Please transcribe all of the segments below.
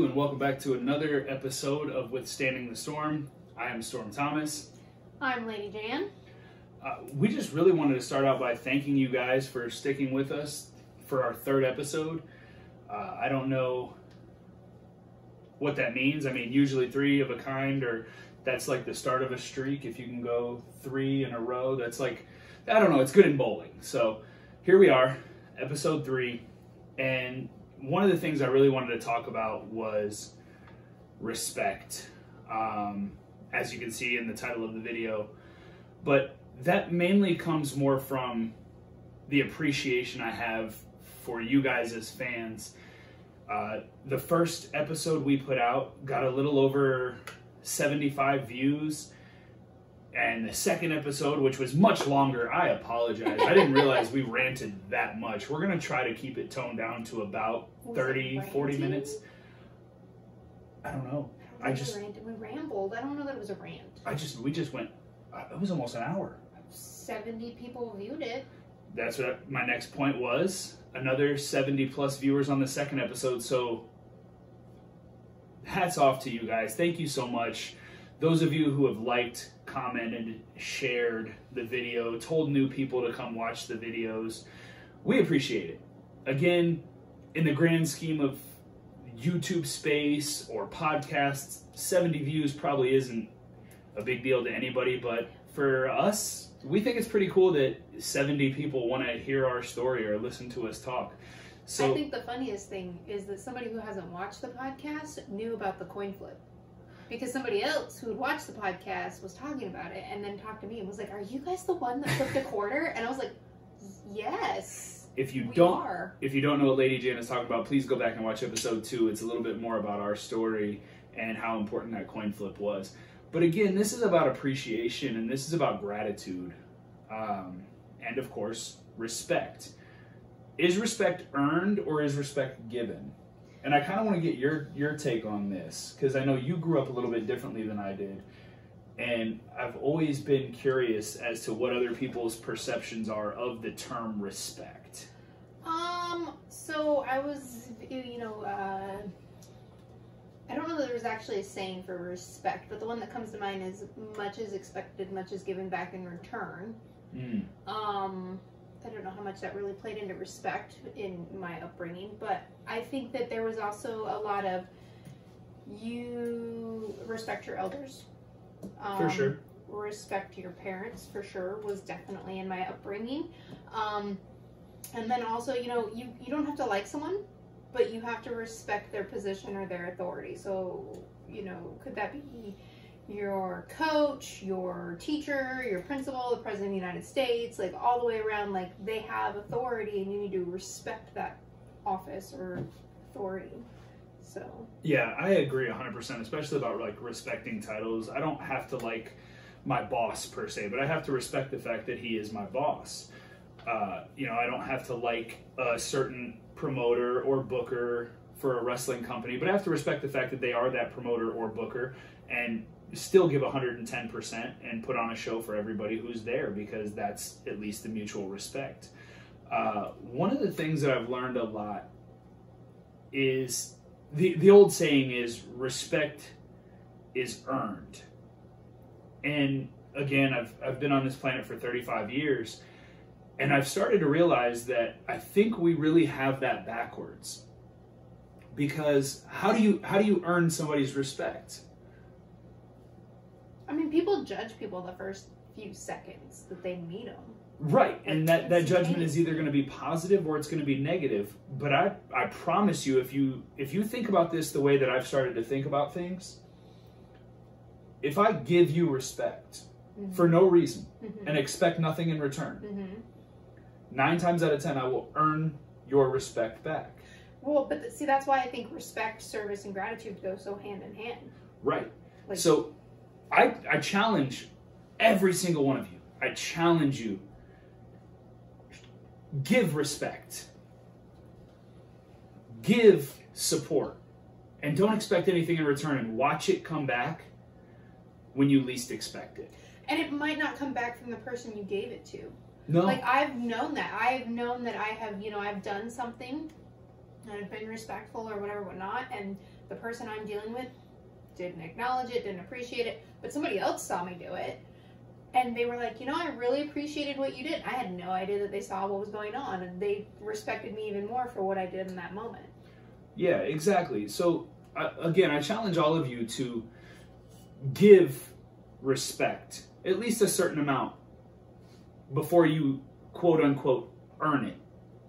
you, and welcome back to another episode of Withstanding the Storm. I am Storm Thomas. I'm Lady Jan. We just really wanted to start out by thanking you guys for sticking with us for our third episode. I don't know what that means. I mean, usually three of a kind, or that's like the start of a streak. If you can go three in a row, that's like, I don't know, it's good in bowling. So here we are, episode 3, and one of the things I really wanted to talk about was respect, as you can see in the title of the video. But that mainly comes more from the appreciation I have for you guys as fans. The first episode we put out got a little over 75 views. And the second episode, which was much longer, I apologize. I didn't realize we ranted that much. We're going to try to keep it toned down to about 30, 40 minutes. I don't know. We rambled. I don't know that it was a rant. We just went, it was almost an hour. 70 people viewed it. That's what my next point was. Another 70 plus viewers on the second episode. So hats off to you guys. Thank you so much. Those of you who have liked, commented, shared the video, told new people to come watch the videos, we appreciate it. Again, in the grand scheme of YouTube space or podcasts, 70 views probably isn't a big deal to anybody, but for us, we think it's pretty cool that 70 people want to hear our story or listen to us talk. So I think the funniest thing is that somebody who hasn't watched the podcast knew about the coin flip. Because somebody else who had watched the podcast was talking about it and then talked to me and was like, "Are you guys the one that flipped a quarter?" And I was like, "Yes, if you don't know what Lady Jan is talking about, please go back and watch episode 2. It's a little bit more about our story and how important that coin flip was. But again, this is about appreciation and this is about gratitude. And of course, respect. Is respect earned or is respect given? And I kind of want to get your take on this, because I know you grew up a little bit differently than I did. And I've always been curious as to what other people's perceptions are of the term respect. So I was, I don't know that there's actually a saying for respect, but the one that comes to mind is much is expected, much is given back in return. I don't know how much that really played into respect in my upbringing, but I think that there was also a lot of you respect your elders. For sure. Respect your parents, for sure, was definitely in my upbringing. And then also, you don't have to like someone, but you have to respect their position or their authority. So, could that be your coach, your teacher, your principal, the president of the United States, like all the way around, like they have authority and you need to respect that office or authority. So yeah, I agree 100%, especially about like respecting titles. I don't have to like my boss per se, but I have to respect the fact that he is my boss. I don't have to like a certain promoter or booker for a wrestling company, but I have to respect the fact that they are that promoter or booker and still give 110% and put on a show for everybody who's there, because that's at least the mutual respect. One of the things that I've learned a lot is the old saying is respect is earned. And again, I've been on this planet for 35 years, and I've started to realize that I think we really have that backwards. Because how do you earn somebody's respect? I mean, people judge people the first few seconds that they meet them. Right, and that judgment is either going to be positive or it's going to be negative. But I promise you, if you think about this the way that I've started to think about things, if I give you respect for no reason and expect nothing in return, 9 times out of 10 I will earn your respect back. Well, but see, that's why I think respect, service, and gratitude go so hand in hand. Right. So I challenge every single one of you. I challenge you. Give respect. Give support. And don't expect anything in return, and watch it come back when you least expect it. And it might not come back from the person you gave it to. No. Like, I've known that. I've known that I have, I've done something and I've been respectful or whatever, whatnot, and the person I'm dealing with didn't acknowledge it, didn't appreciate it, but somebody else saw me do it. And they were like, you know, I really appreciated what you did. I had no idea that they saw what was going on, and they respected me even more for what I did in that moment. Yeah, exactly. So, again, I challenge all of you to give respect, at least a certain amount, before you, quote unquote, earn it.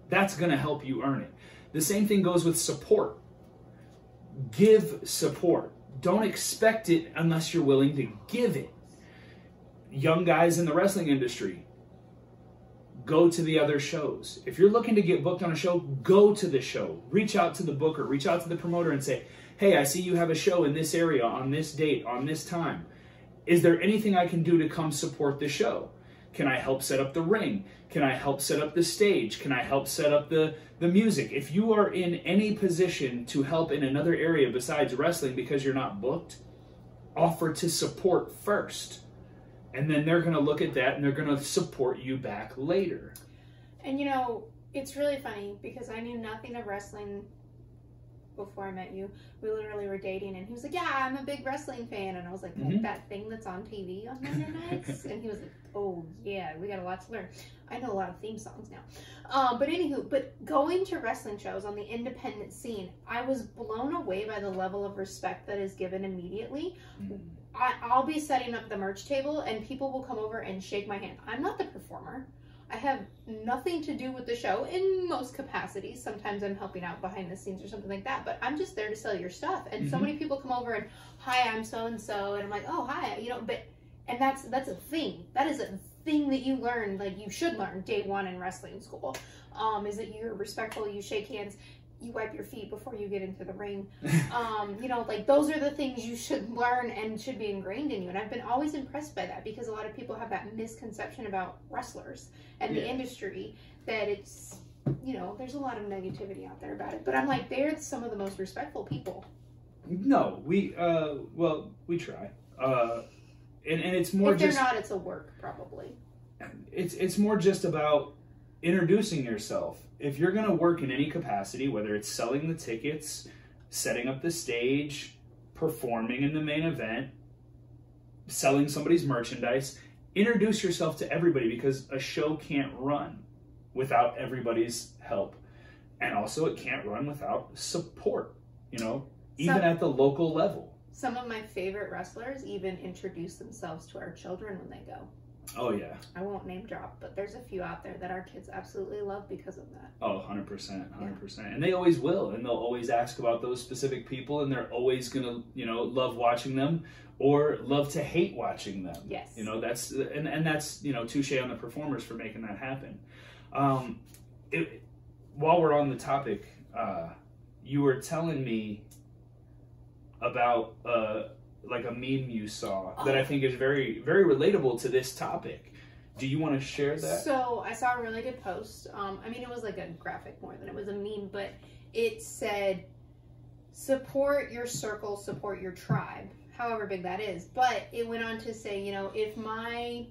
That's going to help you earn it. The same thing goes with support. Give support. Don't expect it unless you're willing to give it. Young guys in the wrestling industry, go to the other shows. If you're looking to get booked on a show, go to the show. Reach out to the booker, reach out to the promoter and say, hey, I see you have a show in this area on this date, on this time. Is there anything I can do to come support the show? Can I help set up the ring? Can I help set up the stage? Can I help set up the music? If you are in any position to help in another area besides wrestling because you're not booked, offer to support first. And then they're going to look at that and they're going to support you back later. And you know, it's really funny because I knew nothing of wrestling before I met you. We literally were dating and he was like, yeah, I'm a big wrestling fan. And I was like, that thing that's on TV on Monday nights? And he was like, oh yeah, we got a lot to learn. I know a lot of theme songs now. But anywho, going to wrestling shows on the independent scene, I was blown away by the level of respect that is given immediately. I'll be setting up the merch table and people will come over and shake my hand. I'm not the performer. I have nothing to do with the show in most capacities. Sometimes I'm helping out behind the scenes or something like that, but I'm just there to sell your stuff. And so many people come over and, hi, I'm so-and-so. And I'm like, oh, hi, you know, and that's a thing. That is a thing that you learn, like you should learn day one in wrestling school, is that you're respectful, you shake hands, you wipe your feet before you get into the ring. You know, like those are the things you should learn and should be ingrained in you. And I've been always impressed by that because a lot of people have that misconception about wrestlers and the industry that it's, you know, there's a lot of negativity out there about it. But I'm like, they're some of the most respectful people. No, we try. And it's more if they're not, it's a work probably. It's more just about introducing yourself. If you're going to work in any capacity, whether it's selling the tickets, setting up the stage, performing in the main event, selling somebody's merchandise, introduce yourself to everybody because a show can't run without everybody's help. And also it can't run without support, you know, even at the local level. Some of my favorite wrestlers even introduce themselves to our children when they go. Oh, yeah. I won't name drop, but there's a few out there that our kids absolutely love because of that. Oh, 100%, 100%. And they always will, and they'll always ask about those specific people, and they're always going to, you know, love watching them or love to hate watching them. Yes. You know, that's, and that's, you know, touche on the performers for making that happen. While we're on the topic, you were telling me about like a meme you saw that I think is very, very relatable to this topic. Do you want to share that? So I saw a really good post. I mean, it was like a graphic more than it was a meme, but it said, support your circle, support your tribe, however big that is. But it went on to say, you know, if my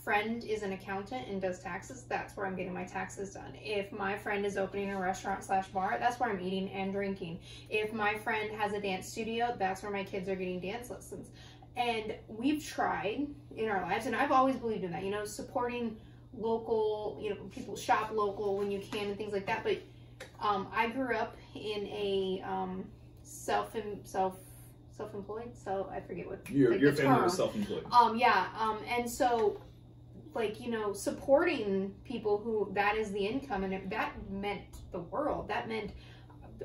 friend is an accountant and does taxes, that's where I'm getting my taxes done. If my friend is opening a restaurant/bar, that's where I'm eating and drinking. If my friend has a dance studio, that's where my kids are getting dance lessons. And we've tried in our lives, and I've always believed in that, you know, supporting local, you know, people shop local when you can and things like that. But I grew up in a self-employed, so I forget what your family was self-employed. And so, like, you know, supporting people who that is the income, and that meant the world. That meant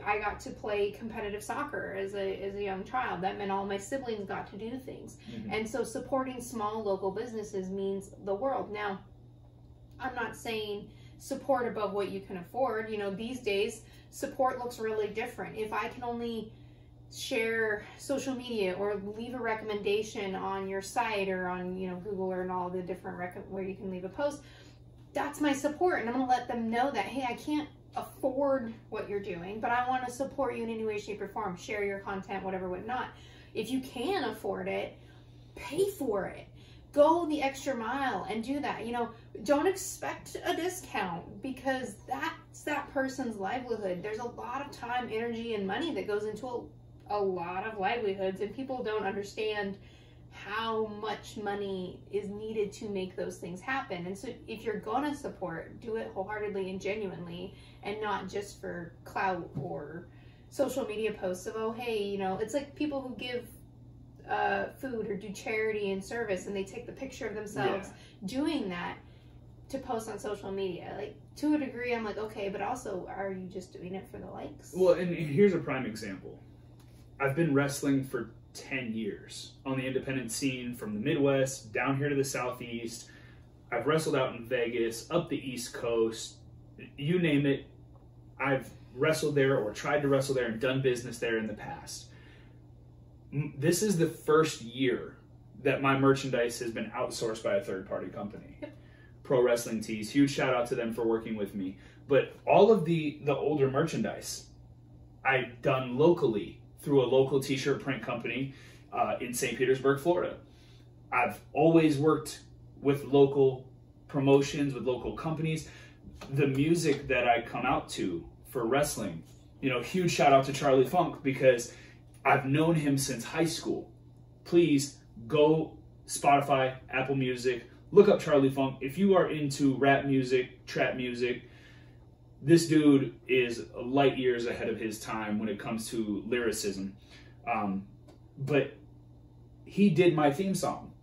I got to play competitive soccer as a young child. That meant all my siblings got to do things. And so supporting small local businesses means the world. Now, I'm not saying support above what you can afford. You know, these days support looks really different. If I can only share social media or leave a recommendation on your site or on, you know, Google or in all the different where you can leave a post, that's my support. And I'm going to let them know that, hey, I can't afford what you're doing, but I want to support you in any way, shape, or form. Share your content, whatever, whatnot. If you can afford it, pay for it. Go the extra mile and do that. You know, don't expect a discount because that's that person's livelihood. There's a lot of time, energy, and money that goes into a lot of livelihoods, and people don't understand how much money is needed to make those things happen. And so if you're gonna support, do it wholeheartedly and genuinely, and not just for clout or social media posts of, oh hey, you know, it's like people who give food or do charity and service, and they take the picture of themselves doing that to post on social media. Like, to a degree, I'm like, okay, but also, are you just doing it for the likes? Well, and here's a prime example. I've been wrestling for 10 years on the independent scene, from the Midwest down here to the Southeast. I've wrestled out in Vegas, up the East Coast, you name it. I've wrestled there or tried to wrestle there and done business there in the past. This is the first year that my merchandise has been outsourced by a third-party company. Yep. Pro Wrestling Tees, huge shout out to them for working with me. But all of the older merchandise I've done locally through a local t-shirt print company in St. Petersburg, Florida. I've always worked with local promotions, with local companies. The music that I come out to for wrestling, you know, huge shout out to Charlie Funk, because I've known him since high school. Please go Spotify, Apple Music, look up Charlie Funk. If you are into rap music, trap music, this dude is light years ahead of his time when it comes to lyricism. But he did my theme song,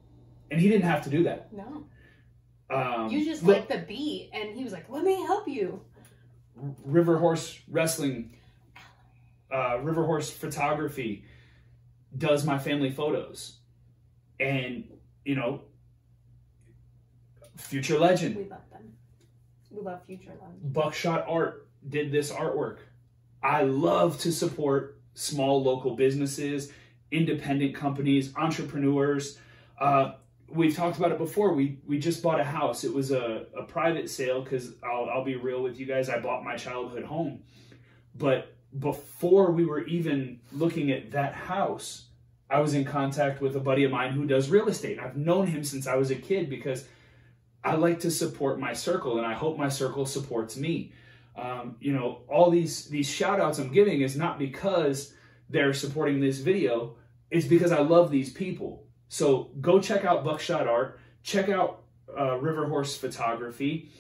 and he didn't have to do that. No. You just liked the beat, and he was like, let me help you. River Horse Wrestling, River Horse Photography does my family photos. And, you know, Future Legend. We love them. We love Future Legend. Buckshot Art did this artwork. I love to support small local businesses, independent companies, entrepreneurs. We've talked about it before. We just bought a house. It was a private sale because I'll be real with you guys. I bought my childhood home. But before we were even looking at that house, I was in contact with a buddy of mine who does real estate. I've known him since I was a kid because I like to support my circle, and I hope my circle supports me. You know, all these shout outs I'm giving is not because they're supporting this video. It's because I love these people. So go check out Buckshot Art, check out River Horse Photography,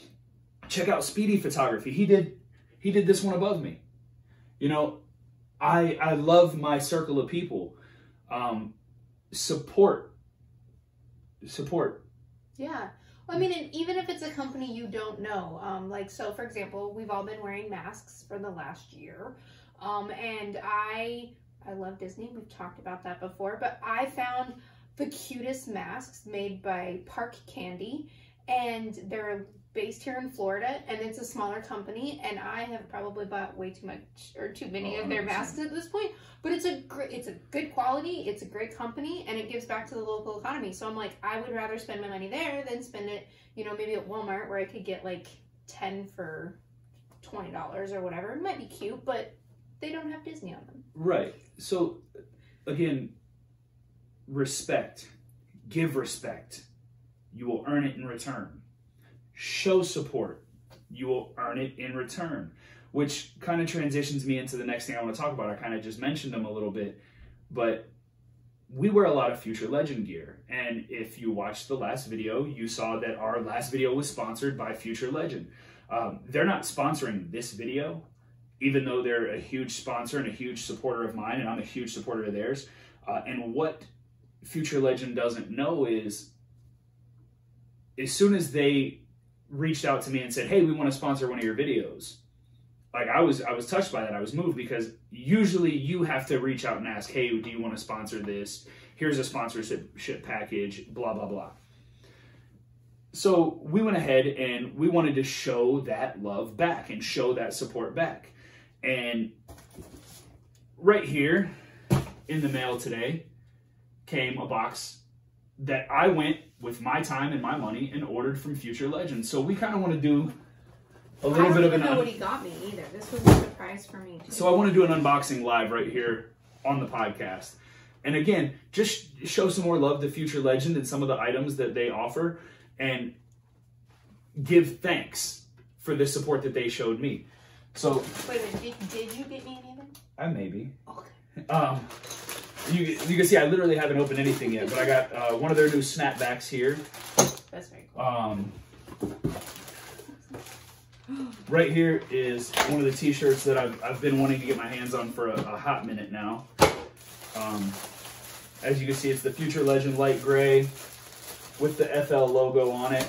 check out Speedy Photography. He did this one above me. You know, I love my circle of people. Support. Yeah. Well, I mean, and even if it's a company you don't know, like, so for example, we've all been wearing masks for the last year. And I love Disney. We've talked about that before, but I found the cutest masks made by Park Candy, and they're based here in Florida, and it's a smaller company, and I have probably bought way too much or too many of their masks at this point, but it's a good quality, it's a great company, and it gives back to the local economy. So I'm like, I would rather spend my money there than spend it, you know, maybe at Walmart where I could get like 10 for $20 or whatever. It might be cute, but they don't have Disney on them. Right. So again, respect. Give respect. You will earn it in return. Show support. You will earn it in return. Which kind of transitions me into the next thing I want to talk about. I kind of just mentioned them a little bit, but we wear a lot of Future Legend gear. And if you watched the last video, you saw that our last video was sponsored by Future Legend. They're not sponsoring this video, even though they're a huge sponsor and a huge supporter of mine, and I'm a huge supporter of theirs. And what Future Legend doesn't know is, as soon as they reached out to me and said, hey, we want to sponsor one of your videos, like I was touched by that. I was moved, because usually you have to reach out and ask, hey, do you want to sponsor this? Here's a sponsorship package, blah, blah, blah. So we went ahead and we wanted to show that love back and show that support back. And right here in the mail today came a box that I went with my time and my money and ordered from Future Legend. So we kind of want to do a little bit of an... I don't even know what he got me either. This was a surprise for me too. So I want to do an unboxing live right here on the podcast. And again, just show some more love to Future Legend and some of the items that they offer, and give thanks for the support that they showed me. So wait a minute, did you get me anything? Maybe. Okay. You can see I literally haven't opened anything yet, but I got one of their new snapbacks here. That's very cool. Right here is one of the t-shirts that I've been wanting to get my hands on for a hot minute now. As you can see, it's the Future Legend light gray with the FL logo on it.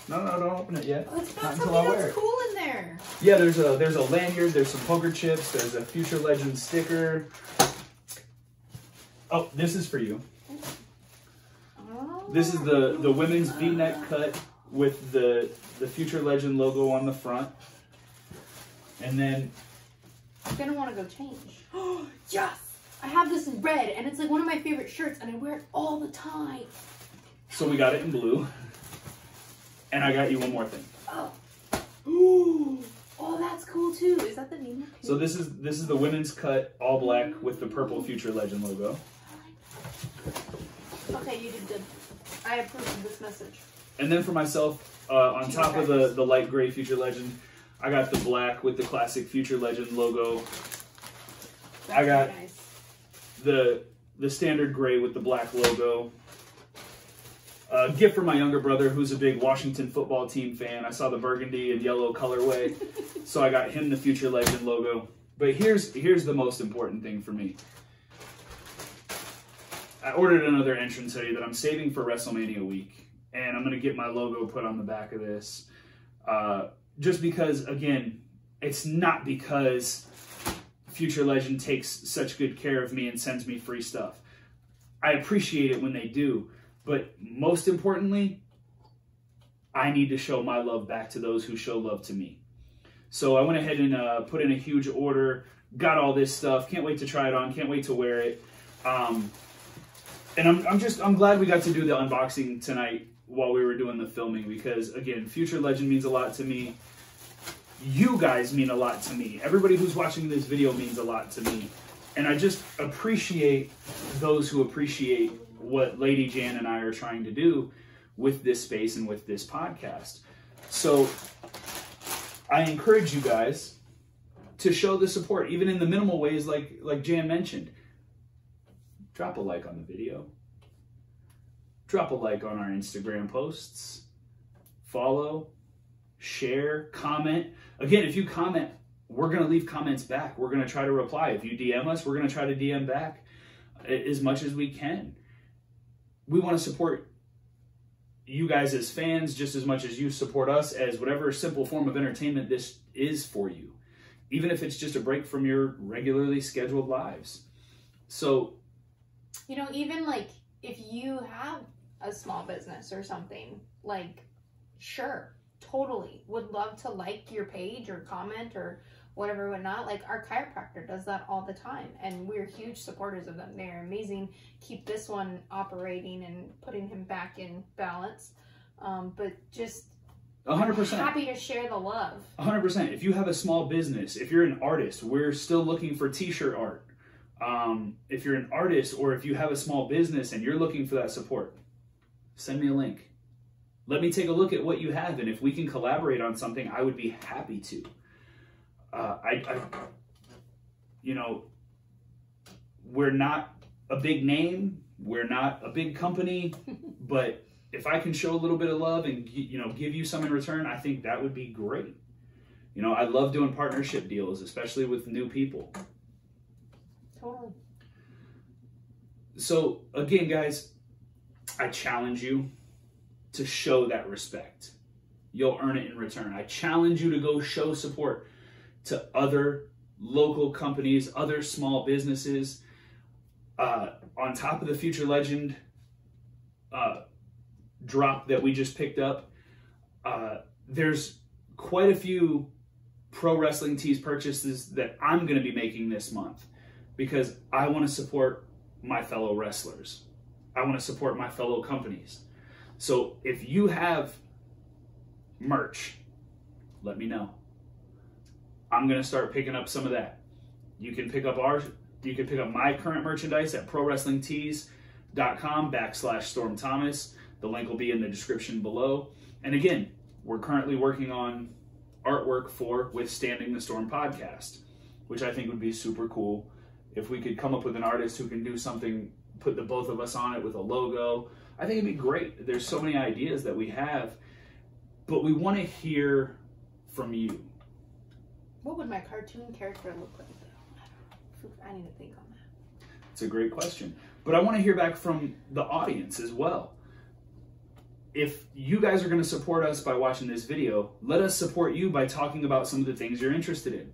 No, don't open it yet. Oh, it's got something that's cool in there. Yeah, there's a lanyard, there's some poker chips, there's a Future Legend sticker. Oh, this is for you. Oh. This is the women's V-neck cut with the Future Legend logo on the front. And then I'm gonna want to go change. Oh, yes! I have this in red, and it's like one of my favorite shirts, and I wear it all the time. So we got it in blue. And I got you one more thing. Oh. Ooh. Oh, that's cool too. Is that the name of it? So this is the women's cut, all black with the purple Future Legend logo. Okay, you did good. I approve of this message. And then for myself, on top of the light gray Future Legend, I got the black with the classic Future Legend logo. That's I got nice. the standard gray with the black logo. Gift for my younger brother, who's a big Washington football team fan. I saw the burgundy and yellow colorway, so I got him the Future Legend logo. But here's the most important thing for me. I ordered another entrance hoodie that I'm saving for WrestleMania week, and I'm going to get my logo put on the back of this. Just because, again, it's not because Future Legend takes such good care of me and sends me free stuff. I appreciate it when they do. But most importantly, I need to show my love back to those who show love to me. So I went ahead and put in a huge order, got all this stuff, can't wait to try it on, can't wait to wear it. And I'm glad we got to do the unboxing tonight while we were doing the filming, because again, Future Legend means a lot to me. You guys mean a lot to me. Everybody who's watching this video means a lot to me. And I just appreciate those who appreciate what Lady Jan and I are trying to do with this space and with this podcast. So I encourage you guys to show the support, even in the minimal ways like Jan mentioned. Drop a like on the video. Drop a like on our Instagram posts. Follow, share, comment. Again, if you comment, we're going to leave comments back. We're going to try to reply. If you DM us, we're going to try to DM back as much as we can. We want to support you guys as fans just as much as you support us as whatever simple form of entertainment this is for you, even if it's just a break from your regularly scheduled lives. So, you know, even like if you have a small business or something, like, sure, totally would love to like your page or comment or whatever, whatnot. Like our chiropractor does that all the time, and we're huge supporters of them. They're amazing. Keep this one operating and putting him back in balance. But just 100%. Happy to share the love. 100%. If you have a small business, if you're an artist, we're still looking for t-shirt art. If you're an artist or if you have a small business and you're looking for that support, send me a link. Let me take a look at what you have, and if we can collaborate on something, I would be happy to. You know, we're not a big name, we're not a big company, but if I can show a little bit of love and, you know, give you some in return, I think that would be great. You know, I love doing partnership deals, especially with new people. Totally. So again, guys, I challenge you to show that respect. You'll earn it in return. I challenge you to go show support to other local companies, other small businesses. On top of the Future Legend drop that we just picked up, there's quite a few Pro Wrestling Tees purchases that I'm going to be making this month because I want to support my fellow wrestlers. I want to support my fellow companies. So if you have merch, let me know. I'm going to start picking up some of that. You can pick up my current merchandise at prowrestlingtees.com/Storm Thomas. The link will be in the description below. And again, we're currently working on artwork for Withstanding the Storm podcast, which I think would be super cool if we could come up with an artist who can do something, put the both of us on it with a logo, I think it'd be great. There's so many ideas that we have, but we want to hear from you. What would my cartoon character look like, though? I need to think on that. It's a great question. But I want to hear back from the audience as well. If you guys are going to support us by watching this video, let us support you by talking about some of the things you're interested in.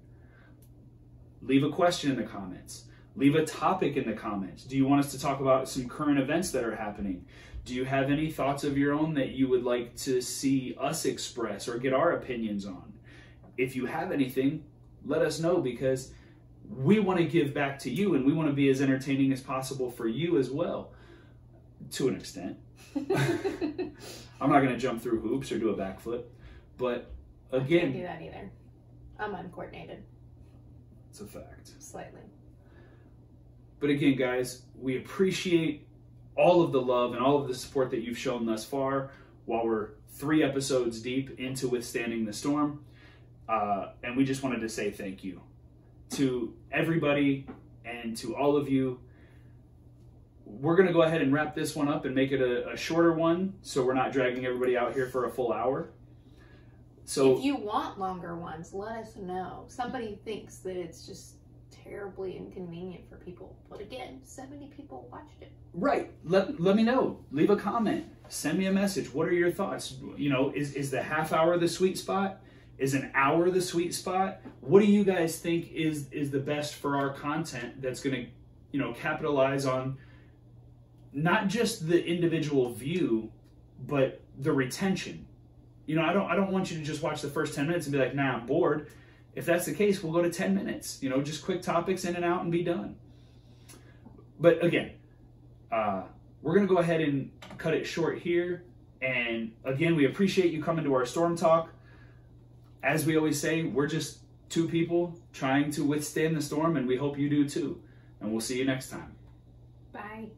Leave a question in the comments. Leave a topic in the comments. Do you want us to talk about some current events that are happening? Do you have any thoughts of your own that you would like to see us express or get our opinions on? If you have anything, let us know, because we want to give back to you and we want to be as entertaining as possible for you as well, to an extent. I'm not going to jump through hoops or do a backflip, but again, I can't do that either. I'm uncoordinated. It's a fact. Slightly. But again, guys, we appreciate all of the love and all of the support that you've shown thus far while we're 3 episodes deep into Withstanding the Storm. And we just wanted to say thank you to everybody and to all of you. We're going to go ahead and wrap this one up and make it a shorter one, so we're not dragging everybody out here for a full hour. So if you want longer ones, let us know. Somebody thinks that it's just terribly inconvenient for people, but again, 70 people watched it. Right. Let me know. Leave a comment. Send me a message. What are your thoughts? You know, is the half hour the sweet spot? Is an hour the sweet spot? What do you guys think is the best for our content that's going to, you know, capitalize on not just the individual view, but the retention? You know, I don't want you to just watch the first 10 minutes and be like, nah, I'm bored. If that's the case, we'll go to 10 minutes. You know, just quick topics in and out and be done. But again, we're going to go ahead and cut it short here. And again, we appreciate you coming to our Storm Talk. As we always say, we're just 2 people trying to withstand the storm, and we hope you do too. And we'll see you next time. Bye.